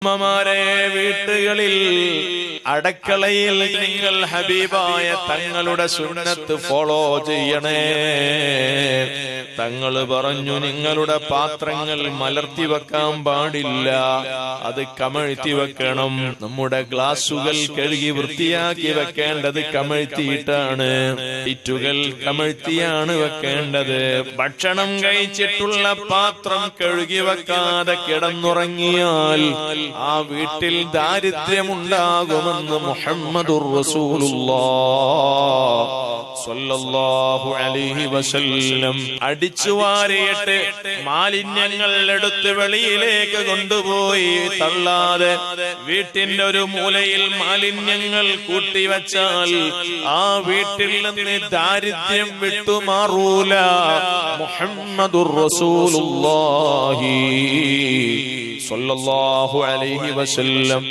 ഉമ്മമാരെ, വീട്ടുകളിൽ അടക്കളയിൽ നിങ്ങൾ ഹബീബായ തങ്ങളുടെ സുന്നത്ത് ഫോളോ ചെയ്യണേ. തങ്ങൾ പറഞ്ഞു, നിങ്ങളുടെ പാത്രങ്ങൾ മലർത്തി വെക്കാൻ പാടില്ല, അത് കമഴ്ത്തി വെക്കണം. നമ്മുടെ ഗ്ലാസുകൾ കഴുകി വൃത്തിയാക്കി വെക്കേണ്ടത് കമഴ്ത്തിയിട്ടാണ്, ഇറ്റുകൾ കമഴ്ത്തിയാണ് വെക്കേണ്ടത്. ഭക്ഷണം കഴിച്ചിട്ടുള്ള പാത്രം കഴുകി വെക്കാതെ കിടന്നുറങ്ങിയാൽ ആ വീട്ടിൽ ദാരിദ്ര്യമുണ്ടാകുമെന്ന് മുഹമ്മദുർ റസൂലുള്ളാഹ് സ്വല്ലല്ലാഹു അലൈഹി വസല്ലം. അടിച്ചുവാരിയിട്ട് മാലിന്യങ്ങൾ എടുത്ത് വെളിയിലേക്ക് കൊണ്ടുപോയി തള്ളാതെ വീട്ടിന്റെ ഒരു മൂലയിൽ മാലിന്യങ്ങൾ കൂട്ടിവച്ചാൽ ആ വീട്ടിൽ നിന്ന് ദാരിദ്ര്യം വിട്ടുമാറൂല. മുഹമ്മദുർ റസൂലുള്ളാഹി സ്വല്ലല്ലാഹു അലൈഹി വസല്ലം.